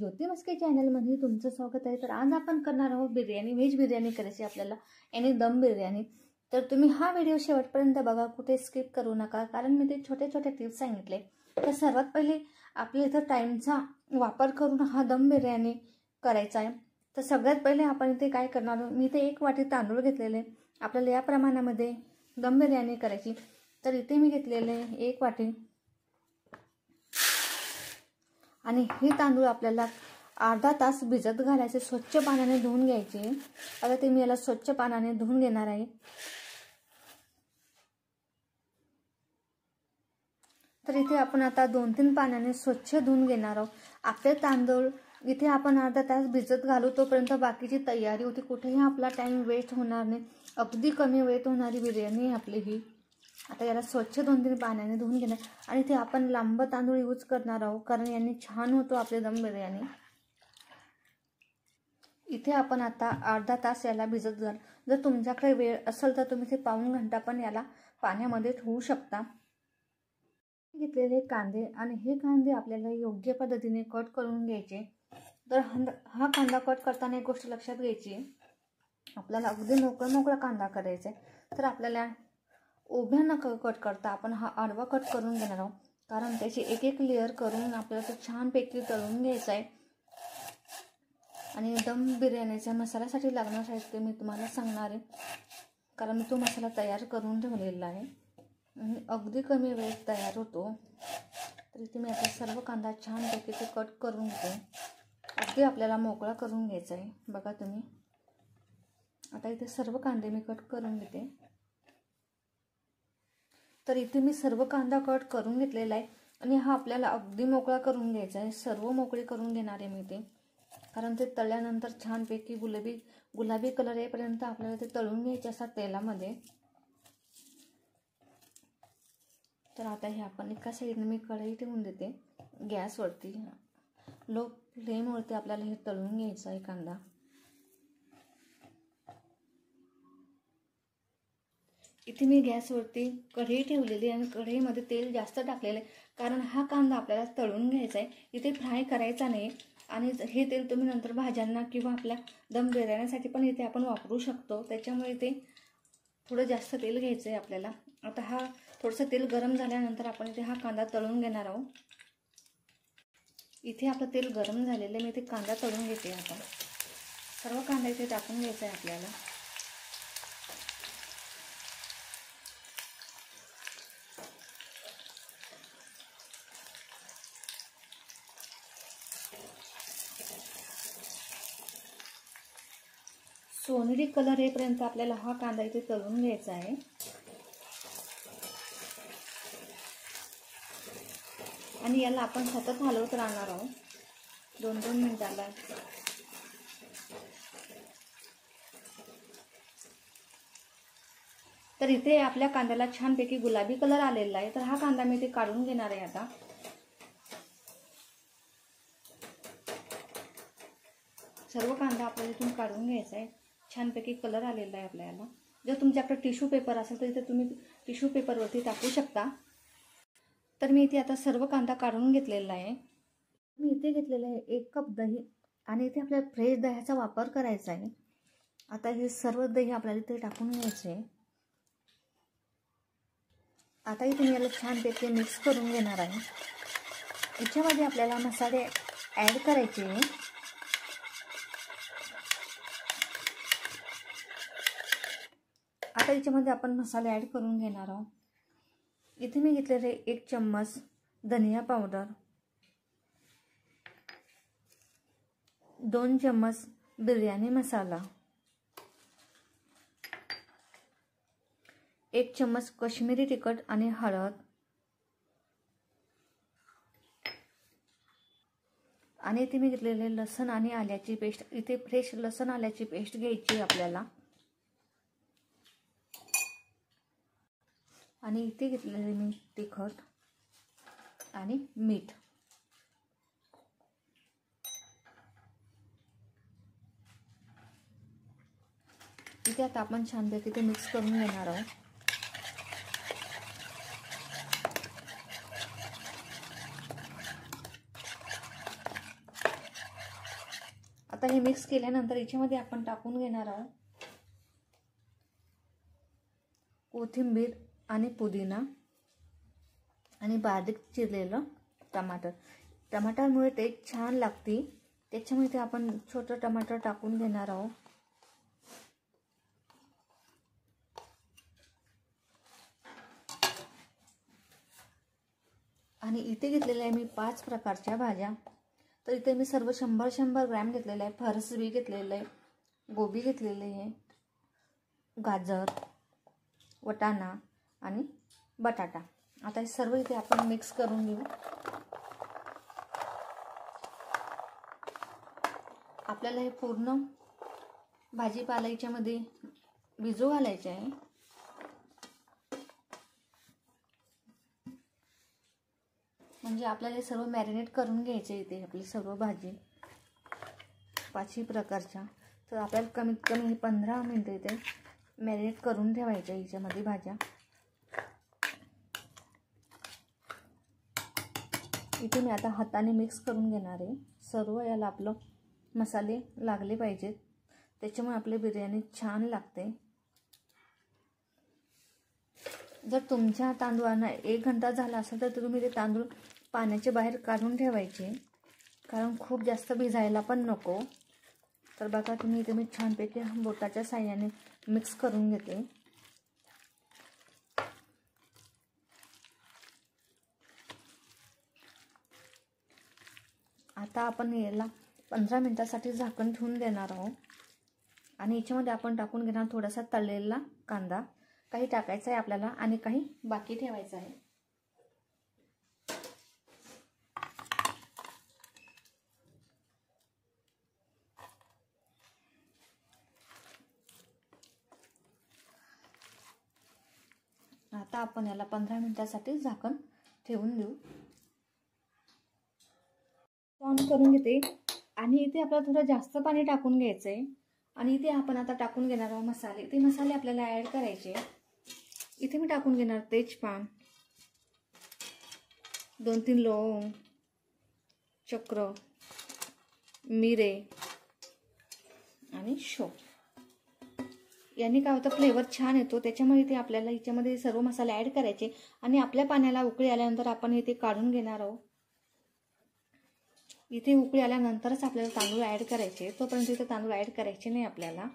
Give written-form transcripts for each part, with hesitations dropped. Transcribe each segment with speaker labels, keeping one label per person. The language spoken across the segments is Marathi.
Speaker 1: ज्योती मस्के चॅनलमध्ये तुमचं स्वागत आहे। तर आज आपण करणार आहोत बिर्याणी, व्हेज बिर्याणी करायची आपल्याला आणि दम बिर्याणी। तर तुम्ही हा व्हिडिओ शेवटपर्यंत बघा, कुठे स्किप करू नका, कारण मी ते छोटे छोटे टिप्स सांगितले। तर सर्वात पहिले आपल्या इथं टाइमचा वापर करून हा दम बिर्याणी करायचा आहे। तर सगळ्यात पहिले आपण इथे काय करणार आहोत, मी इथे 1 वाटी तांदूळ घेतलेले, आपल्याला या प्रमाणामध्ये दम बिर्याणी करायची। तर इथे मी घेतलेले 1 वाटी आणि हे तांदूळ आपल्याला अर्धा तास भिजत घालायचे, स्वच्छ पाण्याने धुवून घ्यायचे। आता ते मी याला स्वच्छ पाण्याने धुवून घेणार आहे। तर इथे आपण आता 2-3 पाण्याने स्वच्छ धुवून घेणार आहोत। आपले तांदूळ इथे आपण अर्धा तास भिजत घालू तोपर्यंत बाकीची तयारी होती, कुठेही आपला टाइम वेस्ट होणार नाही, अगदी कमी वेळेत होणारी बिर्याणी आपली ही। आता याला स्वच्छ 2-3 पाण्याने धुवून घेणार आणि ते आपण लांब तांदूळ यूज करणार आहोत, कारण यांनी छान होतो आपले दम बिर्याणी। इथे आपण आता अर्धा तास याला भिजत घाल। जर तुमच्याकडे वेळ असेल तर तुम्ही ते पाऊण घंटा पण याला पाण्यामध्ये ठेवू शकता। घेतलेले कांदे आणि हे कांदे आपल्याला योग्य पद्धतीने कट करून घ्यायचे। तर हा कांदा कट करताना एक गोष्ट लक्षात घ्यायची, आपल्याला अगदी मोकळा कांदा करायचा आहे। तर आपल्याला उभ्या न कट करता आपण हा आडवा कट करून घेणार आहोत, कारण त्याची एक लेयर करून आपल्याला तो छानपैकी तळून घ्यायचा आहे। आणि दम बिर्याणीच्या मसाल्यासाठी लागणारं साहित्य मी तुम्हाला सांगणार आहे, कारण मी तो मसाला तयार करून ठेवलेला आहे, अगदी कमी वेळेत तयार होतो। तर इथे मी आता सर्व कांदा छानपैकी ते कट करून घेते, अगदी आपल्याला मोकळा करून घ्यायचा आहे। बघा तुम्ही, आता इथे सर्व कांदे मी कट करून घेते। तर इथे मी सर्व कांदा कट करून घेतलेला आहे आणि हा आपल्याला अगदी मोकळा करून घ्यायचा आहे, सर्व मोकळे करून घेणार आहे मी ते, कारण ते तळल्यानंतर छानपैकी गुलाबी कलर येईपर्यंत आपल्याला ते तळून घ्यायचे असतात तेलामध्ये। तर आता हे आपण एका साईडने मी कढई ठेवून देते गॅसवरती, लो फ्लेमवरती आपल्याला हे तळून घ्यायचं आहे कांदा। इथे मी गॅसवरती कढई ठेवलेली आणि कढईमध्ये तेल जास्त टाकलेलं आहे, कारण हा कांदा आपल्याला तळून घ्यायचा आहे, इथे फ्राय करायचा नाही। आणि हे तेल तुम्ही नंतर भाज्यांना किंवा आपल्या दम बिर्याणीसाठी पण इथे आपण वापरू शकतो, त्याच्यामुळे इथे थोडं जास्त तेल घ्यायचं आहे आपल्याला। आता हा थोडंसं तेल गरम झाल्यानंतर आपण इथे हा कांदा तळून घेणार आहोत। इथे आपलं तेल गरम झालेलं आहे, मी इथे कांदा तळून घेते। आता सर्व कांदा इथे टाकून घ्यायचा आहे आपल्याला। सोनेरी कलर येईपर्यंत आपल्याला हा कांदा इथे तळून घ्यायचा आहे। आणि याला आपण सतत हलवत राहणार आहोत 2-2 मिनिटाला। तर इथे आपल्या कांद्याला छानपैकी गुलाबी कलर आलेला आहे, तर हा कांदा मी इथे काढून घेणार आहे। आता सर्व कांदा आपल्याला इथून काढून घ्यायचा आहे, छानपैकी कलर आलेला आहे आपल्याला। जर तुमच्याकडे टिश्यू पेपर असेल तर इथे तुम्ही टिश्यू पेपरवरती टाकू शकता। तर मी इथे आता सर्व कांदा काढून घेतलेला आहे। मी इथे घेतलेलं आहे 1 कप दही आणि इथे आपल्याला फ्रेश दह्याचा वापर करायचा आहे। आता हे सर्व दही आपल्याला इथे टाकून घ्यायचे। आता इथे मी याला छानपैकी मिक्स करून घेणार आहे। याच्यामध्ये आपल्याला मसाले ॲड करायचे। आता याच्यामध्ये आपण मसाले ॲड करून घेणार आहोत। इथे मी घेतलेले 1 चम्मच धनिया पावडर, 2 चम्मच बिर्याणी मसाला, 1 चम्मच काश्मीरी तिखट आणि हळद, आणि इथे मी घेतलेले लसूण आणि आल्याची पेस्ट, इथे फ्रेश लसूण आल्याची पेस्ट घ्यायची आपल्याला। आणि इथे घेतलेले मी तिखट आणि मीठ। इथे आता आपण छानपैकी ते मिक्स करून घेणार आहोत। आता हे मिक्स केल्यानंतर याच्यामध्ये आपण टाकून घेणार आहोत कोथिंबीर आणि पुदिना आणि बारीक चिरलेलं टमाटर. टमाटरमुळे टेस्ट छान लागते, त्याच्यामुळे ते आपण छोटं टमाटर टाकून घेणार आहोत. आणि इथे घेतलेल्या आहे मी 5 प्रकारच्या भाज्या. तर इथे मी सर्व 100-100 ग्रॅम घेतलेलं आहे. फरसबी घेतलेलं आहे, गोबी घेतलेली आहे, गाजर, वटाणा आणि बटाटा. आता हे सर्व इथे आपण मिक्स करून घेऊ. आपल्याला हे पूर्ण भाजीपाला याच्यामध्ये भिजू घालायचे आहे. म्हणजे आपल्याला हे सर्व मॅरिनेट करून घ्यायचे. इथे आपली सर्व भाजी 5 प्रकारच्या. तर आपल्याला कमीत कमी 15 मिनिटं इथे मॅरिनेट करून ठेवायच्या याच्यामध्ये भाज्या. इथे मी आता हाताने मिक्स करून घेणार आहे. सर्व याला आपलं मसाले लागले पाहिजेत, त्याच्यामुळे आपली बिर्याणी छान लागते. जर तुमच्या तांदूळांना 1 घंटा झाला असेल तर तुम्ही ते तांदूळ पाण्याच्या बाहेर काढून ठेवायचे, कारण खूप जास्त भिजायला पण नको. तर बघा तुम्ही इथे मी छानपैकी बोटाच्या साहाय्याने मिक्स करून घेते. आता आपण याला 15 मिनिटासाठी झाकण ठेवून देणार आहोत. आणि याच्यामध्ये आपण टाकून घेणार थोडासा तळलेला कांदा. काही टाकायचा आहे आपल्याला आणि काही बाकी ठेवायचं आहे. आता आपण याला 15 मिनिटासाठी झाकण ठेवून देऊ. ऑन करून घेते. आणि इथे आपल्याला थोडं जास्त पाणी टाकून घ्यायचं आहे. आणि इथे आपण आता टाकून घेणार आहोत मसाले. ते मसाले आपल्याला ॲड करायचे. इथे मी टाकून घेणार तेजपान, 2-3 लवंग, चक्र, मिरे आणि शो. याने काय होतं, फ्लेवर छान येतो. त्याच्यामुळे इथे आपल्याला याच्यामध्ये सर्व मसाले ॲड करायचे. आणि आपल्या पाण्याला उकळी आल्यानंतर आपण इथे काढून घेणार आहोत. इथे उकळी आल्यानंतरच आपल्याला तांदूळ ॲड करायचे. तोपर्यंत इथे तांदूळ ॲड करायचे नाही आपल्याला.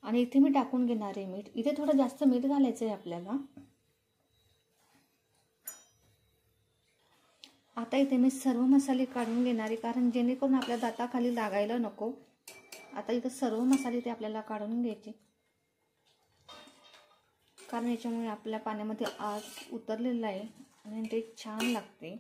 Speaker 1: आणि इथे मी टाकून घेणार आहे मीठ. इथे थोडं जास्त मीठ घालायचं आहे आपल्याला. आता इथे मी सर्व मसाले काढून घेणार आहे, कारण जेणेकरून आपल्या दाताखाली लागायला नको. आता इथे सर्व मसाले ते आपल्याला काढून घ्यायचे, कारण याच्यामुळे आपल्या पाण्यामध्ये आग उतरलेला आहे आणि ते छान लागते.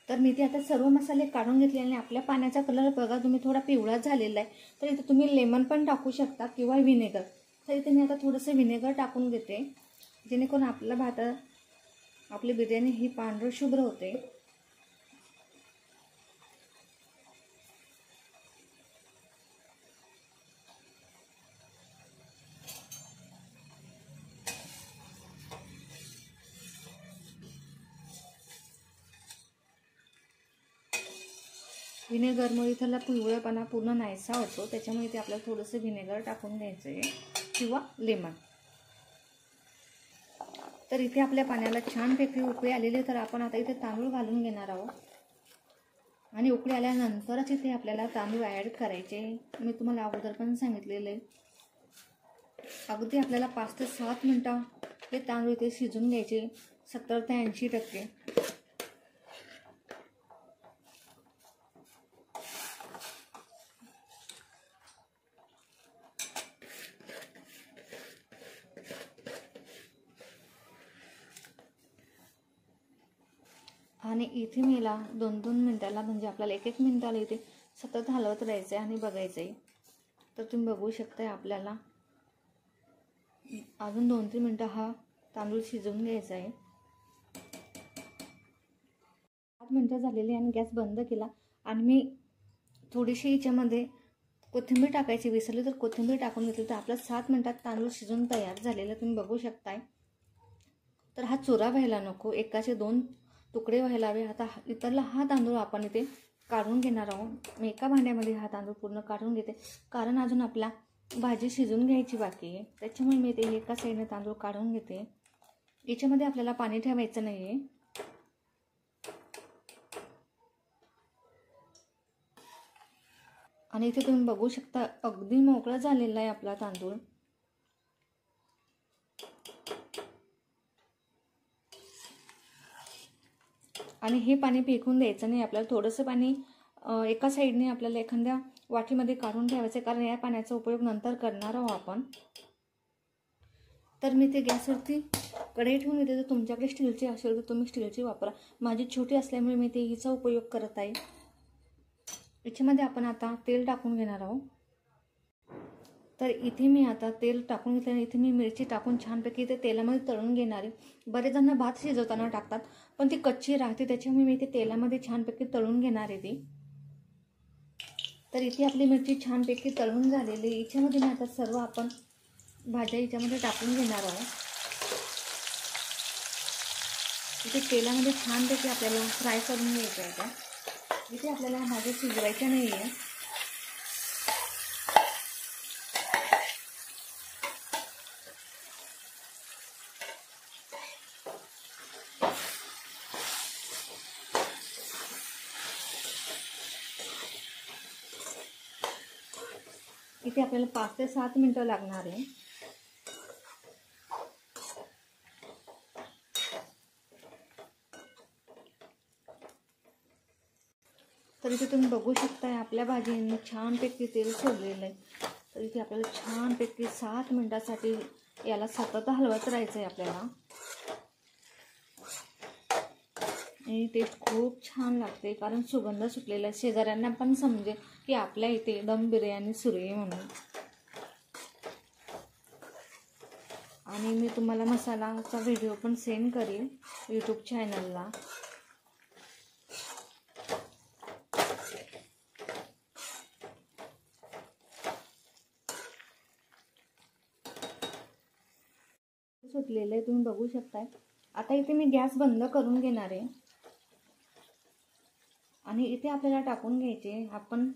Speaker 1: तर मी ते आता सर्व मसाले काढून घेतले आणि आपल्या पाण्याचा कलर बघा तुम्ही थोडा पिवळा झालेला आहे. तर इथे तुम्ही लेमन पण टाकू शकता किंवा व्हिनेगर. तर इथे मी आता थोडंसं व्हिनेगर टाकून घेते, जेणेकरून आपली बिर्याणी ही पांढरशुभ्र होते. व्हिनेगरमुळे त्याला पिवळेपणा पूर्ण नाहीसा होतो. त्याच्यामुळे ते आपल्याला थोडंसं व्हिनेगर टाकून घ्यायचं आहे किंवा लेमन. तर इथे आपल्या पाण्याला छानपैकी उकळी आलेली. तर आपण आता इथे तांदूळ घालून घेणार आहोत. आणि उकळी आल्यानंतरच इथे आपल्याला तांदूळ ॲड करायचे. मी तुम्हाला अगोदर पण सांगितलेलं आहे. अगदी आपल्याला 5 ते 7 मिनिटं हे तांदूळ इथे शिजून घ्यायचे, 70 ते 80%. आणि इथे मीला 2-2 मिनिटाला, म्हणजे आपल्याला 1-1 मिनिटाला इथे सतत हलवत राहायचं आहे आणि बघायचं आहे. तर तुम्ही बघू शकताय आपल्याला अजून 2-3 मिनिटं हा तांदूळ शिजवून घ्यायचा आहे. 8 मिनिटं झालेली आणि गॅस बंद केला. आणि मी थोडीशी याच्यामध्ये कोथिंबीर टाकायची विसरली तर कोथिंबीर टाकून घेतली तर आपलं 7 मिनिटात तांदूळ शिजून तयार झालेलं तुम्ही बघू शकताय. तर हा चुरा व्हायला नको, एकाचे 2 तुकडे व्हायला हवे. आता इतरला हा तांदूळ आपण इथे काढून घेणार आहोत. मी एका भांड्यामध्ये हा तांदूळ पूर्ण काढून घेते, कारण अजून आपला भाजी शिजून घ्यायची बाकी आहे. त्याच्यामुळे मी ते एका साईडने तांदूळ काढून घेते. याच्यामध्ये आपल्याला पाणी ठेवायचं नाही आहे. आणि इथे तुम्ही बघू शकता अगदी मोकळा झालेला आहे आपला तांदूळ. आणि हे पाणी फेकून द्यायचं नाही आपल्याला. थोडंसं पाणी एका साईडने आपल्याला एखाद्या वाटीमध्ये काढून ठेवायचं, कारण या पाण्याचा उपयोग नंतर करणार आहोत आपण. तर मी ते गॅसवरती कढई ठेवून येते. जर तुमच्याकडे स्टीलची असेल तर तुम्ही स्टीलची वापरा. माझी छोटी असल्यामुळे मी ते हिचा उपयोग करत आहे. याच्यामध्ये आपण आता तेल टाकून घेणार आहोत. तर इथे मी आता तेल टाकून घेतलं. इथे मी मिरची टाकून छानपैकी ते तेलामध्ये तळून घेणार आहे. बरेच जण भात शिजवताना टाकतात, पण ती कच्ची राहते, त्याच्यामुळे मी ते तेलामध्ये छानपैकी तळून घेणार आहे ती. तर इथे आपली मिरची छानपैकी तळून झालेली. याच्यामध्ये मी आता सर्व आपण भाज्या याच्यामध्ये टाकून घेणार आहोत. इथे तेलामध्ये छानपैकी आपल्याला फ्राय करून घ्यायचं आहे. इथे आपल्याला भाज्या शिजवायच्या नाही आहे. इथे आपल्याला 5 ते 7 मिनिटं लागणार आहे. तर इथे तुम्ही बघू शकताय आपल्या भाजीने छानपैकी तेल सोडलेलं आहे. तर इथे आपल्याला छानपैकी 7 मिनिटासाठी याला सतत हलवत राहायचं आहे आपल्याला. आणि टेस्ट खूप छान लागते, कारण सुगंध सुटलेला आहे. शेजाऱ्यांना पण समजेल की आपल्या इथे दम बिर्याणी सुरू आहे म्हणून. आणि मी तुम्हाला मसालाचा व्हिडिओ पण सेंड करेन यूट्यूब चॅनलला. सुटलेलं आहे तुम्ही बघू शकताय. आता इथे मी गॅस बंद करून घेणार आहे. आणि इथे आपल्याला टाकून घ्यायचे आपण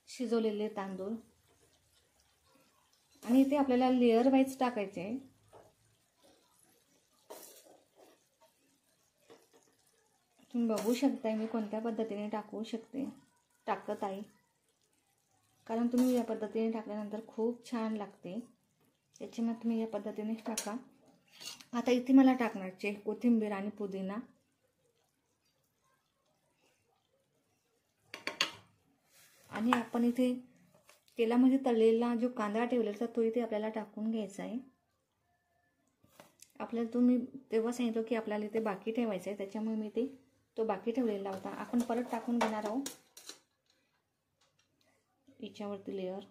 Speaker 1: शिजवलेले तांदूळ. आणि इथे आपल्याला लेअर वाईज टाकायचे. तुम्ही बघू शकताय मी कोणत्या पद्धतीने टाकत आहे, कारण तुम्ही या पद्धतीने टाकल्यानंतर खूप छान लागते. त्याच्यामुळे तुम्ही या पद्धतीनेच टाका. आता इथे मला टाकण्याचे कोथिंबीर आणि पुदिना. आणि आपण इथे तेलामध्ये तळलेला जो कांदा ठेवलेला तो इथे आपल्याला टाकून घ्यायचा आहे. आपल्याला तुम्ही तेव्हा सांगितलं की आपल्याला इथे बाकी ठेवायचं आहे, त्याच्यामुळे मी ते तो बाकी ठेवलेला होता. आपण परत टाकून घेणार आहोत याच्यावरती लेअर.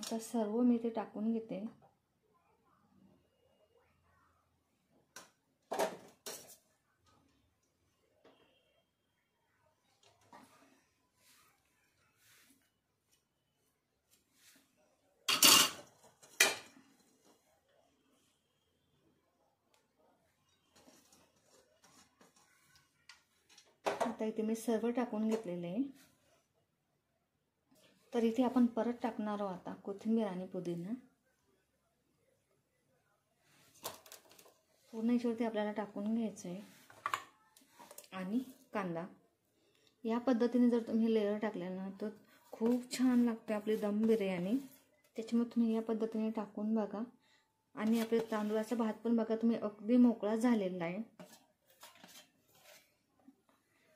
Speaker 1: आता सर्व मी ते टाकून घेते. आता इथे मी सर्व टाकून घेतलेले आहे. तर इथे आपण परत टाकणार आहोत आता कोथिंबीर आणि पुदिना. पूर्ण याच्यावरती आपल्याला टाकून घ्यायचं आहे. आणि कांदा. या पद्धतीने जर तुम्ही लेअर टाकले ना तर खूप छान लागते आपली दम बिर्याणी. त्याच्यामुळे तुम्ही या पद्धतीने टाकून बघा. आणि आपल्या तांदूळाचा भात पण बघा तुम्ही अगदी मोकळा झालेला आहे.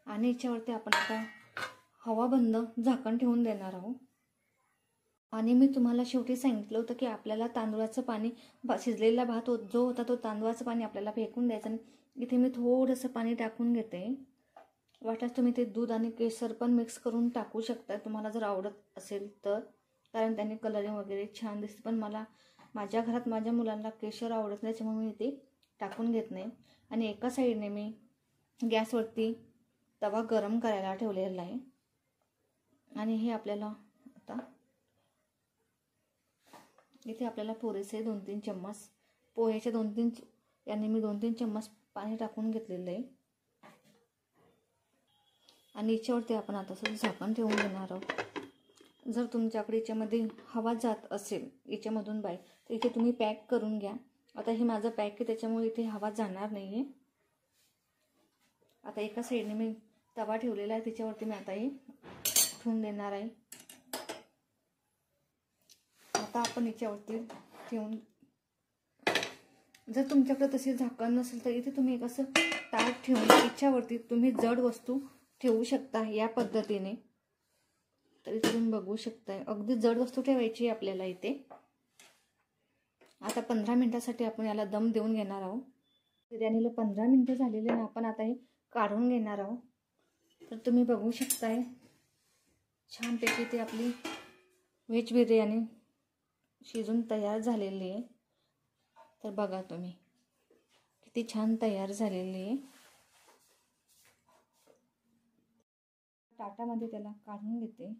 Speaker 1: आणि याच्यावरती आपण आता हवा बंद झाकण ठेवून देणार आहोत. आणि मी तुम्हाला शेवटी सांगितलं होतं की आपल्याला तांदूळाचं पाणी शिजलेला भात जो होता तो तांदूळाचं पाणी आपल्याला फेकून द्यायचं. आणि इथे मी थोडंसं पाणी टाकून घेते. वाटल्यास तुम्ही ते दूध आणि केसर पण मिक्स करून टाकू शकता तुम्हाला जर आवडत असेल तर, कारण त्याने कलरिंग वगैरे छान दिसते. पण माझ्या घरात माझ्या मुलांना केशर आवडत नाही, त्याच्यामुळे मी ते टाकून घेत नाही. आणि एका साईडने मी गॅसवरती तवा गरम करायला ठेवलेला आहे आणि हे आपल्याला आता इथे आपल्याला पुरेसे 2-3 चम्मच पोह्याचे 2-3 याने मी 2-3 चम्मच पाणी टाकून घेतलेलं आहे आणि याच्यावरती आपण आता झाकण ठेवून घेणार आहोत। जर तुमच्याकडे याच्यामध्ये हवा जात असेल याच्यामधून बाहेर तर इथे तुम्ही पॅक करून घ्या। आता हे माझं पॅक आहे त्याच्यामुळे इथे हवा जाणार नाही आहे। आता एका साईडने मी तवा ठेवलेला आहे त्याच्यावरती मी आता हे ठेवून देणार आहे। आता आपण याच्यावरती ठेवून जर तुमच्याकडे तसे झाकण नसेल तर इथे तुम्ही एक असं ताट ठेवून याच्यावरती तुम्ही जड वस्तू ठेवू शकता या पद्धतीने। तर इथे तुम्ही बघू शकता अगदी जड वस्तू ठेवायची आपल्याला इथे। आता 15 मिनिटासाठी आपण याला दम देऊन घेणार आहोत। बिर्याणीला 15 मिनिटं झालेले आणि आपण आता हे काढून घेणार आहोत। तर तुम्ही बघू शकताय छानपैकी ती आपली व्हेज बिर्याणी शिजून तयार झालेली आहे। तर बघा तुम्ही किती छान तयार झालेली आहे। ताटामध्ये त्याला काढून घेते।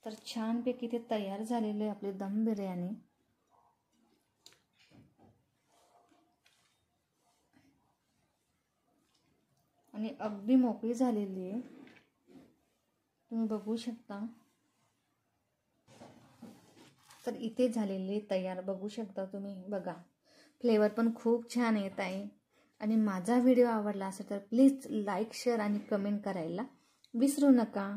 Speaker 1: तर छानपैकी ते तयार झालेले आहे आपली दम बिर्याणी। आणि अगदी मोकळी झालेली आहे तुम्ही बघू शकता। तर इथे झालेली तयार बघू शकता तुम्ही बघा फ्लेवर पण खूप छान येत आहे। आणि माझा व्हिडिओ आवडला असेल तर प्लीज लाईक शेअर आणि कमेंट करायला विसरू नका।